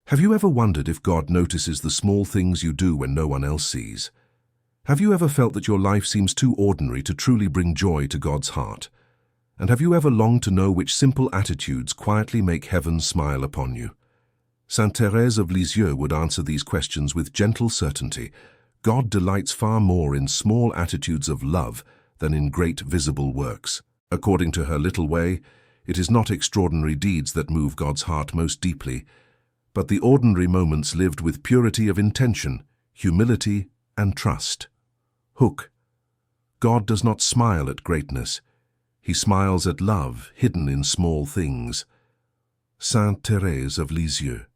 Have you ever wondered if God notices the small things you do when no one else sees? Have you ever felt that your life seems too ordinary to truly bring joy to God's heart? And have you ever longed to know which simple attitudes quietly make heaven smile upon you? Saint Thérèse of Lisieux would answer these questions with gentle certainty. God delights far more in small attitudes of love than in great visible works. According to her little way, it is not extraordinary deeds that move God's heart most deeply, but the ordinary moments lived with purity of intention, humility, and trust. Hook. God does not smile at greatness. He smiles at love hidden in small things. Saint Thérèse of Lisieux.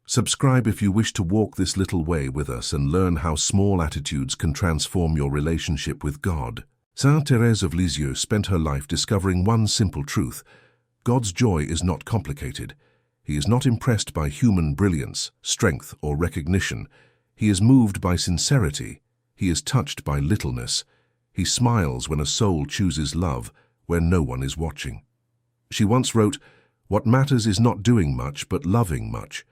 Subscribe if you wish to walk this little way with us and learn how small attitudes can transform your relationship with God. Saint Thérèse of Lisieux spent her life discovering one simple truth: God's joy is not complicated. He is not impressed by human brilliance, strength, or recognition. He is moved by sincerity. He is touched by littleness. He smiles when a soul chooses love, where no one is watching. She once wrote, "What matters is not doing much, but loving much."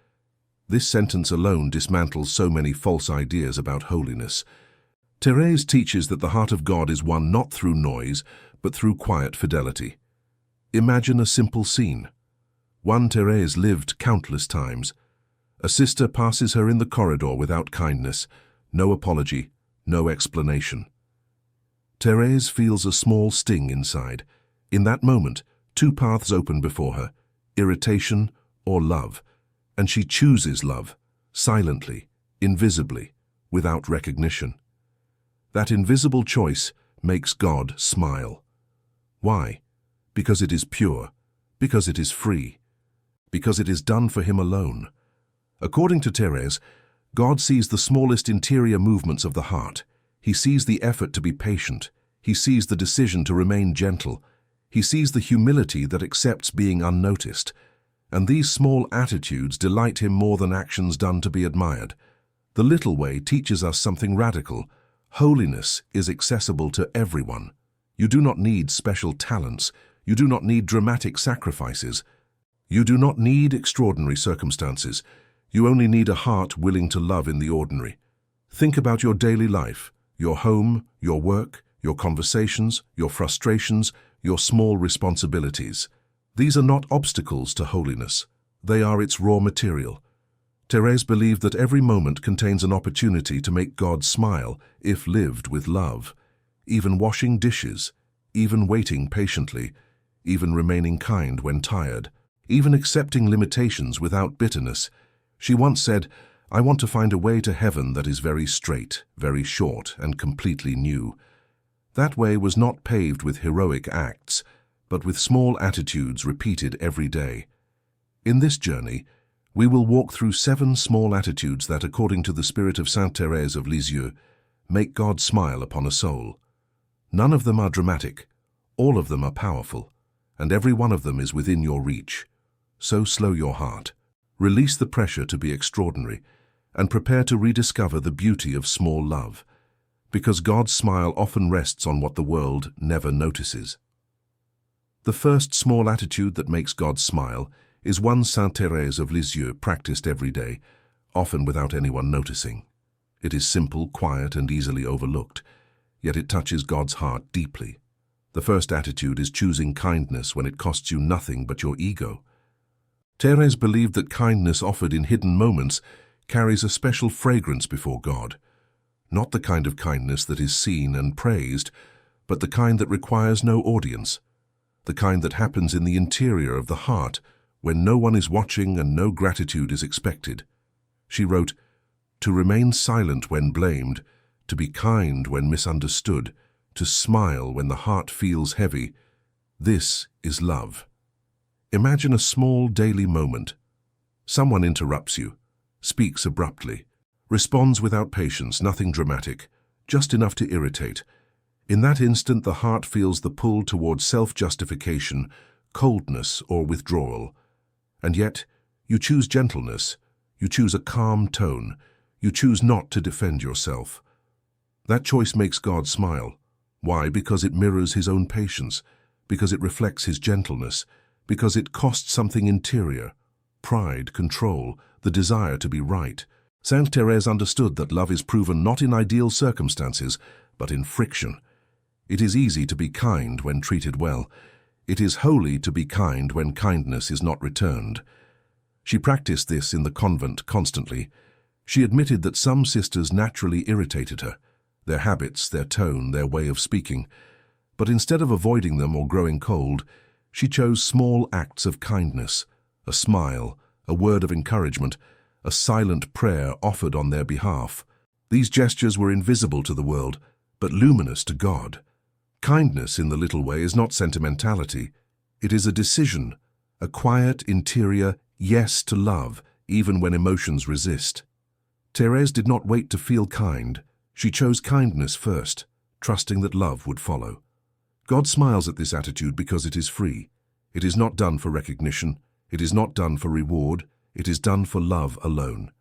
This sentence alone dismantles so many false ideas about holiness. Thérèse teaches that the heart of God is won not through noise, but through quiet fidelity. Imagine a simple scene. One Thérèse lived countless times. A sister passes her in the corridor without kindness, no apology, no explanation. Thérèse feels a small sting inside. In that moment, two paths open before her: irritation or love. And she chooses love, silently, invisibly, without recognition. That invisible choice makes God smile. Why? Because it is pure, because it is free, because it is done for him alone. According to Thérèse, God sees the smallest interior movements of the heart. He sees the effort to be patient. He sees the decision to remain gentle. He sees the humility that accepts being unnoticed. And these small attitudes delight him more than actions done to be admired. The little way teaches us something radical. Holiness is accessible to everyone. You do not need special talents. You do not need dramatic sacrifices. You do not need extraordinary circumstances. You only need a heart willing to love in the ordinary. Think about your daily life, your home, your work, your conversations, your frustrations, your small responsibilities. These are not obstacles to holiness. They are its raw material. Thérèse believed that every moment contains an opportunity to make God smile if lived with love. Even washing dishes, even waiting patiently, even remaining kind when tired, even accepting limitations without bitterness. She once said, "I want to find a way to heaven that is very straight, very short, and completely new." That way was not paved with heroic acts, but with small attitudes repeated every day. In this journey, we will walk through 7 small attitudes that, according to the spirit of Saint Thérèse of Lisieux, make God smile upon a soul. None of them are dramatic, all of them are powerful, and every one of them is within your reach. So slow your heart, release the pressure to be extraordinary, and prepare to rediscover the beauty of small love, because God's smile often rests on what the world never notices. The first small attitude that makes God smile is one Saint Thérèse of Lisieux practiced every day, often without anyone noticing. It is simple, quiet, and easily overlooked, yet it touches God's heart deeply. The first attitude is choosing kindness when it costs you nothing but your ego. Thérèse believed that kindness offered in hidden moments carries a special fragrance before God. Not the kind of kindness that is seen and praised, but the kind that requires no audience. The kind that happens in the interior of the heart, when no one is watching and no gratitude is expected. She wrote, "To remain silent when blamed, to be kind when misunderstood, to smile when the heart feels heavy, this is love." Imagine a small daily moment. Someone interrupts you, speaks abruptly, responds without patience, nothing dramatic, just enough to irritate. In that instant, the heart feels the pull towards self-justification, coldness, or withdrawal. And yet, you choose gentleness, you choose a calm tone, you choose not to defend yourself. That choice makes God smile. Why? Because it mirrors his own patience, because it reflects his gentleness, because it costs something interior, pride, control, the desire to be right. Saint Thérèse understood that love is proven not in ideal circumstances, but in friction. It is easy to be kind when treated well. It is holy to be kind when kindness is not returned. She practiced this in the convent constantly. She admitted that some sisters naturally irritated her, their habits, their tone, their way of speaking. But instead of avoiding them or growing cold, she chose small acts of kindness, a smile, a word of encouragement, a silent prayer offered on their behalf. These gestures were invisible to the world, but luminous to God. Kindness in the little way is not sentimentality. It is a decision, a quiet, interior yes to love, even when emotions resist. Thérèse did not wait to feel kind. She chose kindness first, trusting that love would follow. God smiles at this attitude because it is free. It is not done for recognition. It is not done for reward. It is done for love alone.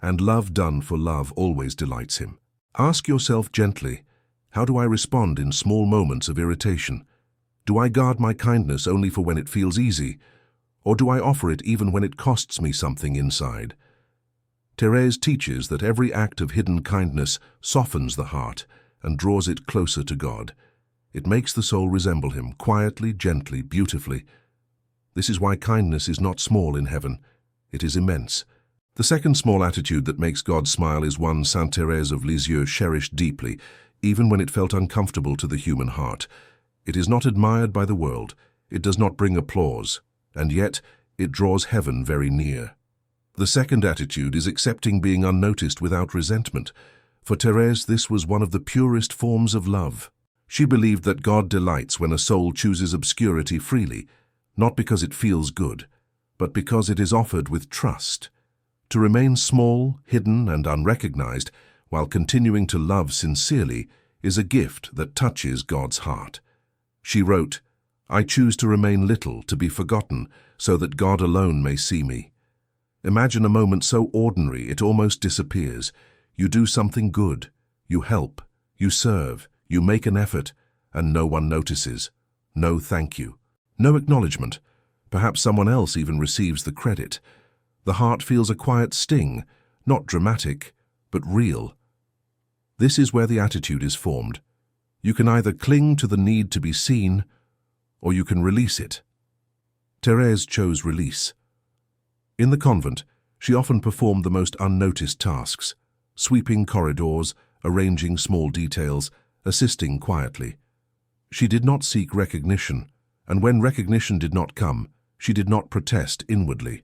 And love done for love always delights him. Ask yourself gently, how do I respond in small moments of irritation? Do I guard my kindness only for when it feels easy? Or do I offer it even when it costs me something inside? Thérèse teaches that every act of hidden kindness softens the heart and draws it closer to God. It makes the soul resemble him, quietly, gently, beautifully. This is why kindness is not small in heaven. It is immense. The second small attitude that makes God smile is one Saint Thérèse of Lisieux cherished deeply, even when it felt uncomfortable to the human heart. It is not admired by the world. It does not bring applause. And yet, it draws heaven very near. The second attitude is accepting being unnoticed without resentment. For Thérèse, this was one of the purest forms of love. She believed that God delights when a soul chooses obscurity freely, not because it feels good, but because it is offered with trust. To remain small, hidden, and unrecognized, while continuing to love sincerely, is a gift that touches God's heart. She wrote, "I choose to remain little, to be forgotten, so that God alone may see me." Imagine a moment so ordinary it almost disappears. You do something good, you help, you serve, you make an effort, and no one notices. No thank you. No acknowledgement. Perhaps someone else even receives the credit. The heart feels a quiet sting, not dramatic, but real. This is where the attitude is formed. You can either cling to the need to be seen, or you can release it. Thérèse chose release. In the convent, she often performed the most unnoticed tasks, sweeping corridors, arranging small details, assisting quietly. She did not seek recognition, and when recognition did not come, she did not protest inwardly.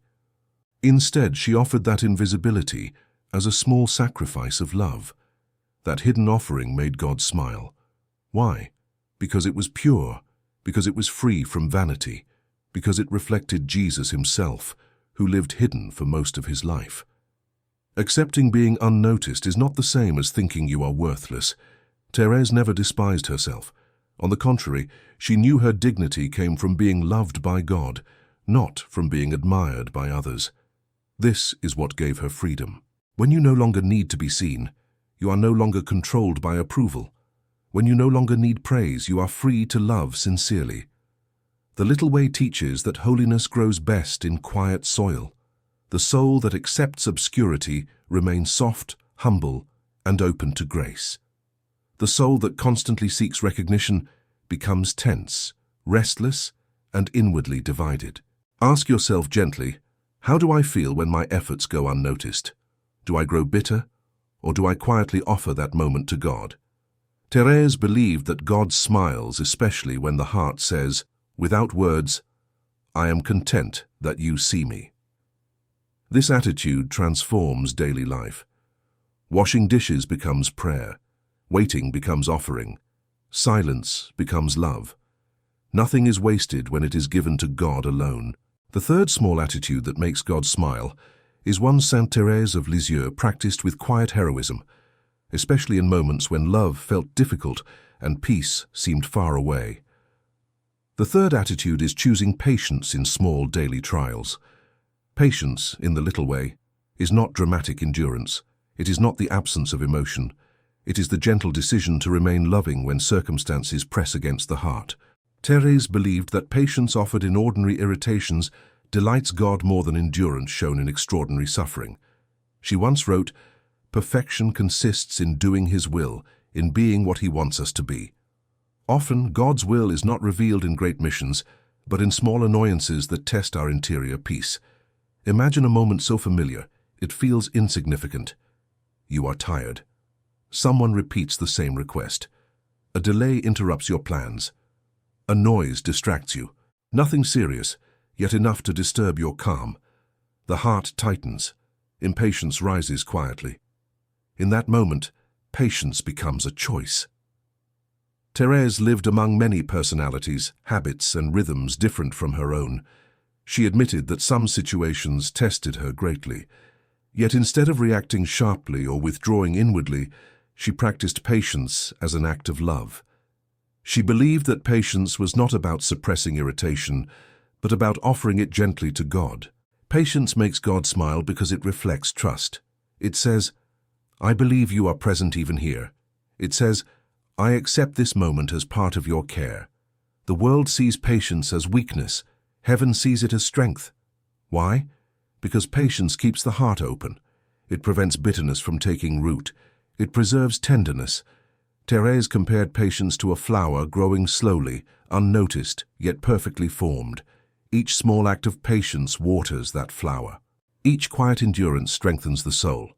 Instead, she offered that invisibility as a small sacrifice of love. That hidden offering made God smile. Why? Because it was pure, because it was free from vanity, because it reflected Jesus himself, who lived hidden for most of his life. Accepting being unnoticed is not the same as thinking you are worthless. Thérèse never despised herself. On the contrary, she knew her dignity came from being loved by God, not from being admired by others. This is what gave her freedom. When you no longer need to be seen, you are no longer controlled by approval. When you no longer need praise, you are free to love sincerely. The little way teaches that holiness grows best in quiet soil. The soul that accepts obscurity remains soft, humble, and open to grace. The soul that constantly seeks recognition becomes tense, restless, and inwardly divided. Ask yourself gently, how do I feel when my efforts go unnoticed? Do I grow bitter, or do I quietly offer that moment to God? Thérèse believed that God smiles especially when the heart says, without words, I am content that you see me. This attitude transforms daily life. Washing dishes becomes prayer. Waiting becomes offering. Silence becomes love. Nothing is wasted when it is given to God alone. The third small attitude that makes God smile is one Saint Thérèse of Lisieux practiced with quiet heroism, especially in moments when love felt difficult and peace seemed far away. The third attitude is choosing patience in small daily trials. Patience, in the little way, is not dramatic endurance. It is not the absence of emotion. It is the gentle decision to remain loving when circumstances press against the heart. Thérèse believed that patience offered in ordinary irritations delights God more than endurance shown in extraordinary suffering. She once wrote, "Perfection consists in doing His will, in being what He wants us to be." Often, God's will is not revealed in great missions, but in small annoyances that test our interior peace. Imagine a moment so familiar, it feels insignificant. You are tired. Someone repeats the same request. A delay interrupts your plans. A noise distracts you. Nothing serious, yet enough to disturb your calm. The heart tightens. Impatience rises quietly. In that moment, patience becomes a choice. Thérèse lived among many personalities, habits, and rhythms different from her own. She admitted that some situations tested her greatly. Yet instead of reacting sharply or withdrawing inwardly, she practiced patience as an act of love. She believed that patience was not about suppressing irritation, but about offering it gently to God. Patience makes God smile because it reflects trust. It says, "I believe you are present even here." It says, "I accept this moment as part of your care." The world sees patience as weakness. Heaven sees it as strength. Why? Because patience keeps the heart open. It prevents bitterness from taking root. It preserves tenderness. Thérèse compared patience to a flower growing slowly, unnoticed, yet perfectly formed. Each small act of patience waters that flower. Each quiet endurance strengthens the soul.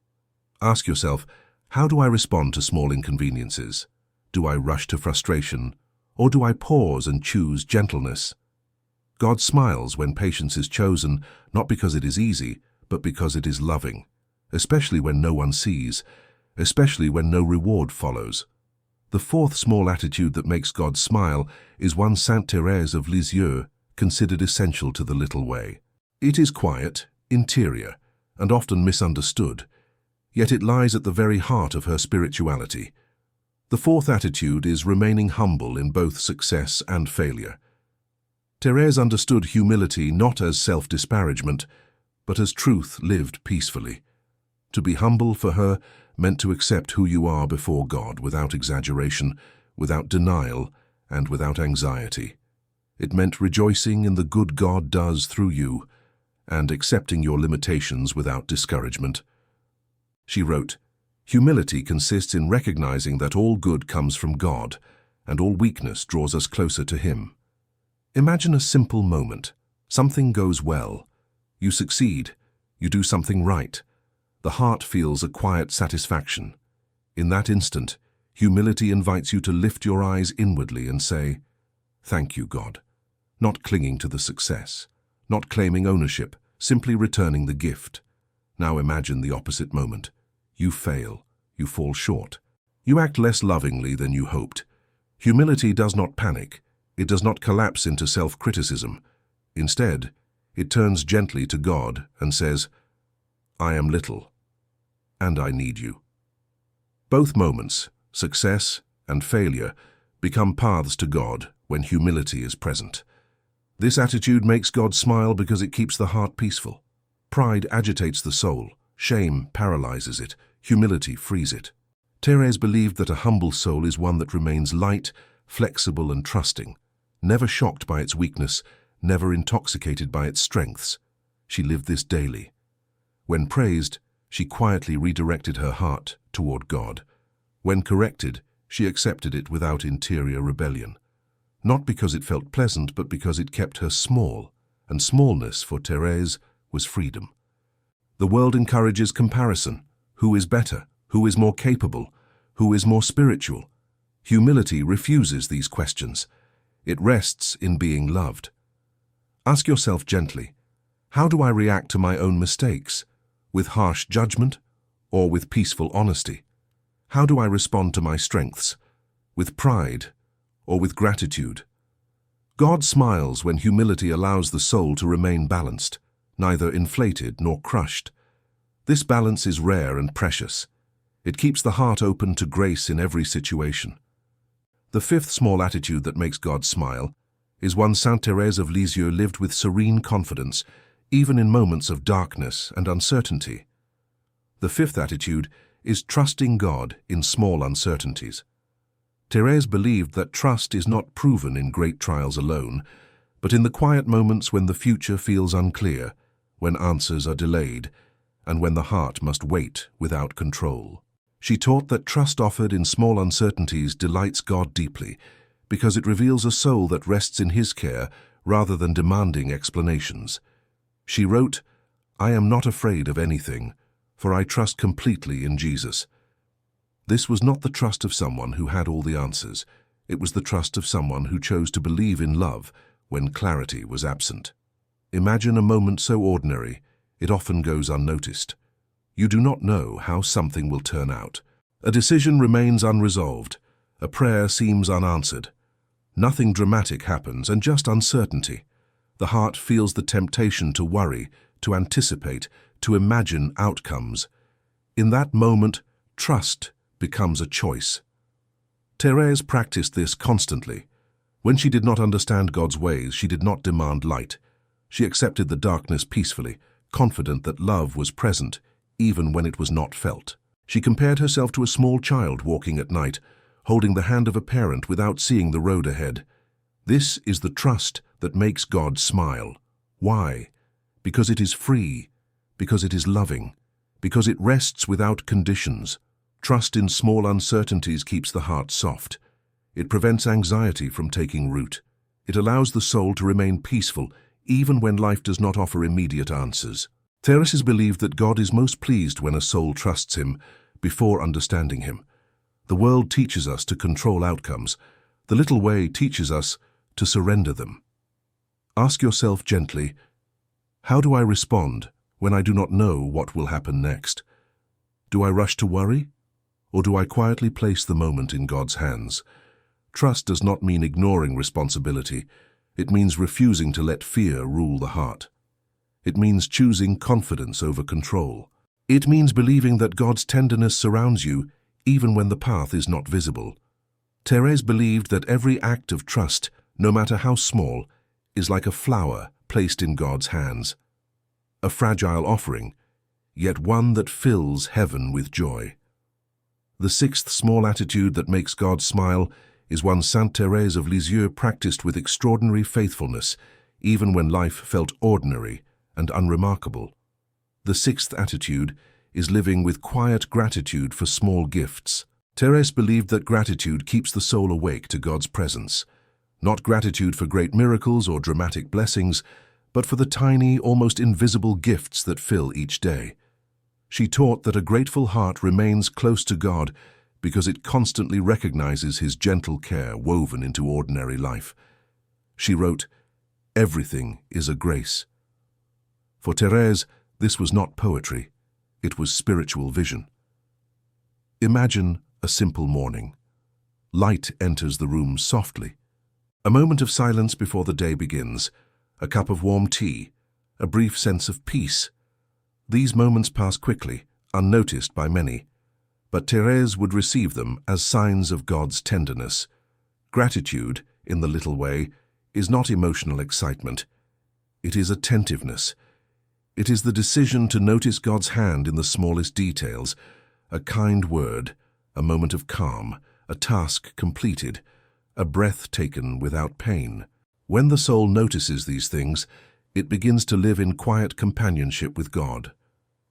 Ask yourself, how do I respond to small inconveniences? Do I rush to frustration, or do I pause and choose gentleness? God smiles when patience is chosen, not because it is easy, but because it is loving, especially when no one sees, especially when no reward follows. The fourth small attitude that makes God smile is one Saint Thérèse of Lisieux considered essential to the little way. It is quiet, interior, and often misunderstood, yet it lies at the very heart of her spirituality. The fourth attitude is remaining humble in both success and failure. Thérèse understood humility not as self-disparagement, but as truth lived peacefully. To be humble for her meant to accept who you are before God without exaggeration, without denial, and without anxiety. It meant rejoicing in the good God does through you, and accepting your limitations without discouragement. She wrote, "Humility consists in recognizing that all good comes from God, and all weakness draws us closer to Him." Imagine a simple moment. Something goes well. You succeed. You do something right. The heart feels a quiet satisfaction. In that instant, humility invites you to lift your eyes inwardly and say, "Thank you, God." Not clinging to the success, not claiming ownership, simply returning the gift. Now imagine the opposite moment. You fail. You fall short. You act less lovingly than you hoped. Humility does not panic. It does not collapse into self-criticism. Instead, it turns gently to God and says, "I am little, and I need you." Both moments, success and failure, become paths to God when humility is present. This attitude makes God smile because it keeps the heart peaceful. Pride agitates the soul, shame paralyzes it, humility frees it. Thérèse believed that a humble soul is one that remains light, flexible and trusting, never shocked by its weakness, never intoxicated by its strengths. She lived this daily. When praised, she quietly redirected her heart toward God. When corrected, she accepted it without interior rebellion. Not because it felt pleasant, but because it kept her small, and smallness for Thérèse was freedom. The world encourages comparison. Who is better? Who is more capable? Who is more spiritual? Humility refuses these questions. It rests in being loved. Ask yourself gently, how do I react to my own mistakes? With harsh judgment or with peaceful honesty? How do I respond to my strengths? With pride or with gratitude? God smiles when humility allows the soul to remain balanced, neither inflated nor crushed. This balance is rare and precious. It keeps the heart open to grace in every situation. The fifth small attitude that makes God smile is one Saint Thérèse of Lisieux lived with serene confidence, even in moments of darkness and uncertainty. The fifth attitude is trusting God in small uncertainties. Thérèse believed that trust is not proven in great trials alone, but in the quiet moments when the future feels unclear, when answers are delayed, and when the heart must wait without control. She taught that trust offered in small uncertainties delights God deeply, because it reveals a soul that rests in His care rather than demanding explanations. She wrote, "I am not afraid of anything, for I trust completely in Jesus." This was not the trust of someone who had all the answers. It was the trust of someone who chose to believe in love when clarity was absent. Imagine a moment so ordinary, it often goes unnoticed. You do not know how something will turn out. A decision remains unresolved. A prayer seems unanswered. Nothing dramatic happens, and just uncertainty. The heart feels the temptation to worry, to anticipate, to imagine outcomes. In that moment, trust becomes a choice. Thérèse practiced this constantly. When she did not understand God's ways, she did not demand light. She accepted the darkness peacefully, confident that love was present, even when it was not felt. She compared herself to a small child walking at night, holding the hand of a parent without seeing the road ahead. This is the trust that makes God smile. Why? Because it is free, because it is loving, because it rests without conditions. Trust in small uncertainties keeps the heart soft. It prevents anxiety from taking root. It allows the soul to remain peaceful, even when life does not offer immediate answers. Thérèse believed that God is most pleased when a soul trusts Him before understanding Him. The world teaches us to control outcomes. The little way teaches us to surrender them. Ask yourself gently, how do I respond when I do not know what will happen next? Do I rush to worry? Or do I quietly place the moment in God's hands? Trust does not mean ignoring responsibility. It means refusing to let fear rule the heart. It means choosing confidence over control. It means believing that God's tenderness surrounds you even when the path is not visible. Thérèse believed that every act of trust, no matter how small, is like a flower placed in God's hands. A fragile offering, yet one that fills heaven with joy. The sixth small attitude that makes God smile is one Sainte Thérèse of Lisieux practiced with extraordinary faithfulness, even when life felt ordinary and unremarkable. The sixth attitude is living with quiet gratitude for small gifts. Thérèse believed that gratitude keeps the soul awake to God's presence. Not gratitude for great miracles or dramatic blessings, but for the tiny, almost invisible gifts that fill each day. She taught that a grateful heart remains close to God because it constantly recognizes His gentle care woven into ordinary life. She wrote, "Everything is a grace." For Thérèse, this was not poetry, it was spiritual vision. Imagine a simple morning. Light enters the room softly. A moment of silence before the day begins, a cup of warm tea, a brief sense of peace. These moments pass quickly, unnoticed by many, but Thérèse would receive them as signs of God's tenderness. Gratitude, in the little way, is not emotional excitement. It is attentiveness. It is the decision to notice God's hand in the smallest details, a kind word, a moment of calm, a task completed, a breath taken without pain. When the soul notices these things, it begins to live in quiet companionship with God.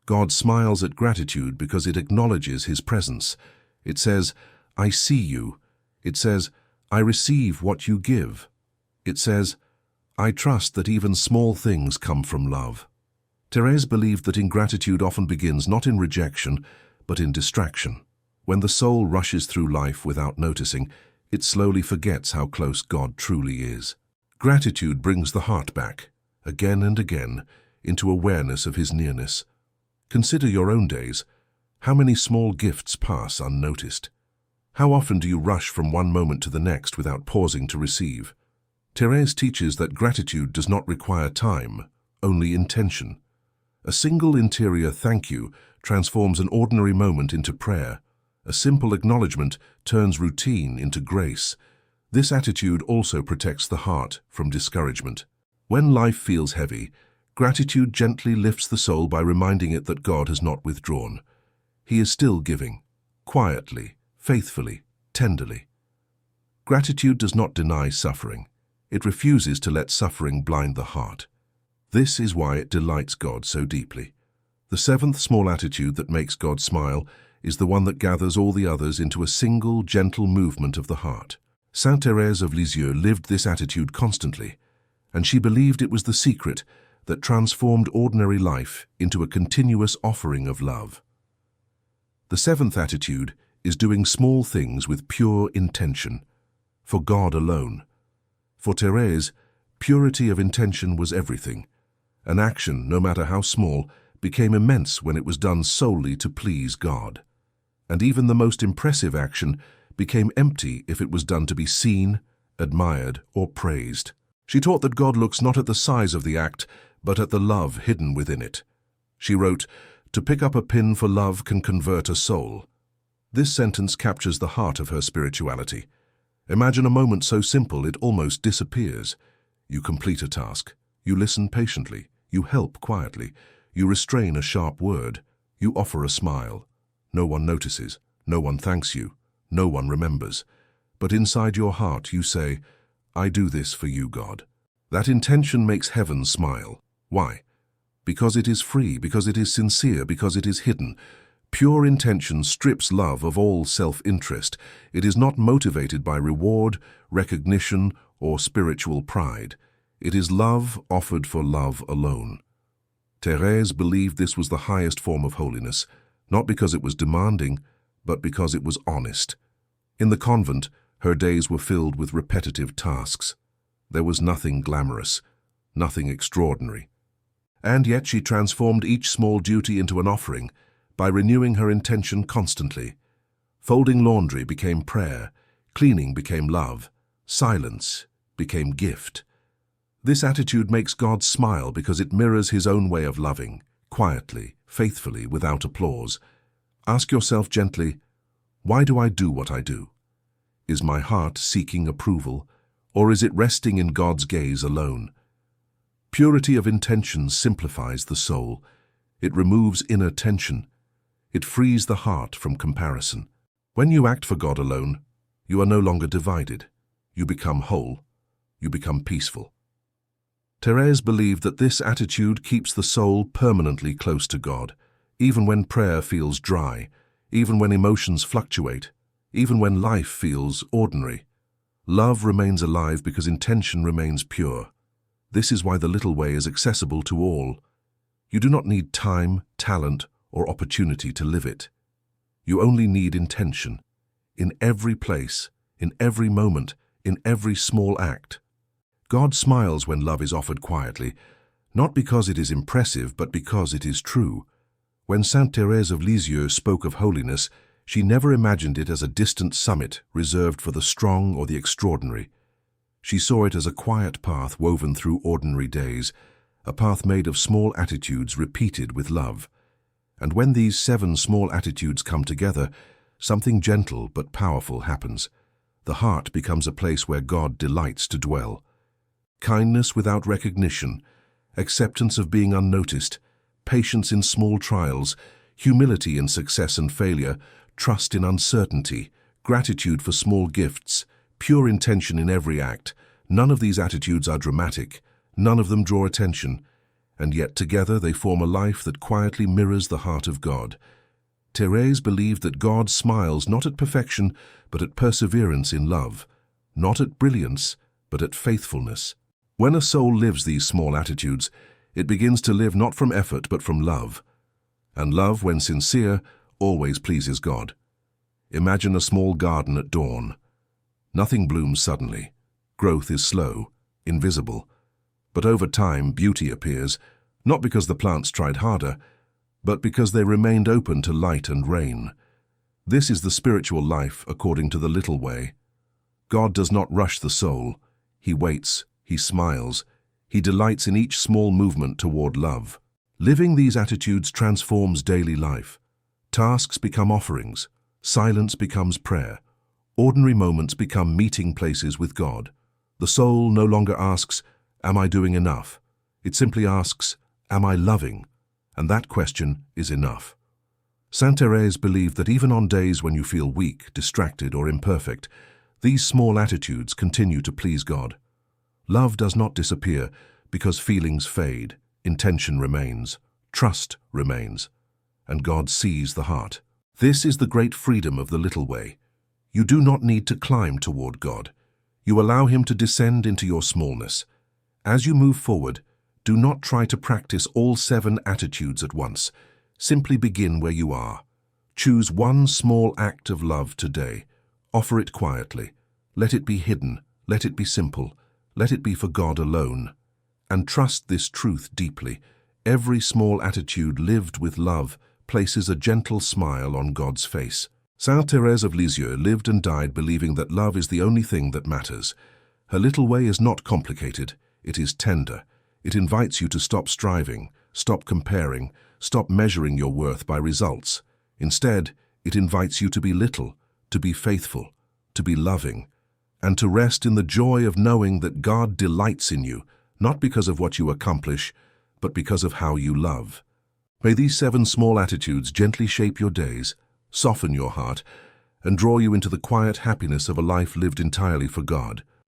God smiles at gratitude because it acknowledges His presence. It says, "I see you." It says, "I receive what you give." It says, "I trust that even small things come from love." Thérèse believed that ingratitude often begins not in rejection, but in distraction. When the soul rushes through life without noticing, it slowly forgets how close God truly is. Gratitude brings the heart back, again and again, into awareness of His nearness. Consider your own days. How many small gifts pass unnoticed? How often do you rush from one moment to the next without pausing to receive? Thérèse teaches that gratitude does not require time, only intention. A single interior thank you transforms an ordinary moment into prayer. A simple acknowledgement turns routine into grace. This attitude also protects the heart from discouragement. When life feels heavy, gratitude gently lifts the soul by reminding it that God has not withdrawn. He is still giving, quietly, faithfully, tenderly. Gratitude does not deny suffering. It refuses to let suffering blind the heart. This is why it delights God so deeply. The seventh small attitude that makes God smile is the one that gathers all the others into a single, gentle movement of the heart. Saint Thérèse of Lisieux lived this attitude constantly, and she believed it was the secret that transformed ordinary life into a continuous offering of love. The seventh attitude is doing small things with pure intention, for God alone. For Thérèse, purity of intention was everything. An action, no matter how small, became immense when it was done solely to please God. And even the most impressive action became empty if it was done to be seen, admired, or praised. She taught that God looks not at the size of the act, but at the love hidden within it. She wrote, "To pick up a pin for love can convert a soul." This sentence captures the heart of her spirituality. Imagine a moment so simple it almost disappears. You complete a task. You listen patiently. You help quietly. You restrain a sharp word. You offer a smile. No one notices. No one thanks you. No one remembers. But inside your heart you say, "I do this for you, God." That intention makes heaven smile. Why? Because it is free, because it is sincere, because it is hidden. Pure intention strips love of all self-interest. It is not motivated by reward, recognition, or spiritual pride. It is love offered for love alone. Thérèse believed this was the highest form of holiness, not because it was demanding, but because it was honest. In the convent, her days were filled with repetitive tasks. There was nothing glamorous, nothing extraordinary. And yet she transformed each small duty into an offering by renewing her intention constantly. Folding laundry became prayer, cleaning became love, silence became gift. This attitude makes God smile because it mirrors his own way of loving, quietly, faithfully, without applause. Ask yourself gently, why do I do what I do? Is my heart seeking approval, or is it resting in God's gaze alone? Purity of intention simplifies the soul. It removes inner tension. It frees the heart from comparison. When you act for God alone, you are no longer divided. You become whole. You become peaceful. Thérèse believed that this attitude keeps the soul permanently close to God, even when prayer feels dry, even when emotions fluctuate, even when life feels ordinary. Love remains alive because intention remains pure. This is why the little way is accessible to all. You do not need time, talent, or opportunity to live it. You only need intention. In every place, in every moment, in every small act. God smiles when love is offered quietly, not because it is impressive, but because it is true. When Saint Thérèse of Lisieux spoke of holiness, she never imagined it as a distant summit reserved for the strong or the extraordinary. She saw it as a quiet path woven through ordinary days, a path made of small attitudes repeated with love. And when these 7 small attitudes come together, something gentle but powerful happens. The heart becomes a place where God delights to dwell. Kindness without recognition, acceptance of being unnoticed, patience in small trials, humility in success and failure, trust in uncertainty, gratitude for small gifts, pure intention in every act. None of these attitudes are dramatic, none of them draw attention, and yet together they form a life that quietly mirrors the heart of God. Thérèse believed that God smiles not at perfection, but at perseverance in love, not at brilliance, but at faithfulness. When a soul lives these small attitudes, it begins to live not from effort but from love. And love, when sincere, always pleases God. Imagine a small garden at dawn. Nothing blooms suddenly. Growth is slow, invisible. But over time, beauty appears, not because the plants tried harder, but because they remained open to light and rain. This is the spiritual life according to the little way. God does not rush the soul. He waits. He smiles. He delights in each small movement toward love. Living these attitudes transforms daily life. Tasks become offerings. Silence becomes prayer. Ordinary moments become meeting places with God. The soul no longer asks, "Am I doing enough?" It simply asks, "Am I loving?" And that question is enough. Saint Thérèse believed that even on days when you feel weak, distracted, or imperfect, these small attitudes continue to please God. Love does not disappear because feelings fade, intention remains, trust remains, and God sees the heart. This is the great freedom of the little way. You do not need to climb toward God. You allow Him to descend into your smallness. As you move forward, do not try to practice all 7 attitudes at once. Simply begin where you are. Choose one small act of love today. Offer it quietly. Let it be hidden. Let it be simple. Let it be for God alone. And trust this truth deeply. Every small attitude lived with love places a gentle smile on God's face. Saint Thérèse of Lisieux lived and died believing that love is the only thing that matters. Her little way is not complicated. It is tender. It invites you to stop striving, stop comparing, stop measuring your worth by results. Instead, it invites you to be little, to be faithful, to be loving, and to rest in the joy of knowing that God delights in you, not because of what you accomplish, but because of how you love. May these 7 small attitudes gently shape your days, soften your heart, and draw you into the quiet happiness of a life lived entirely for God.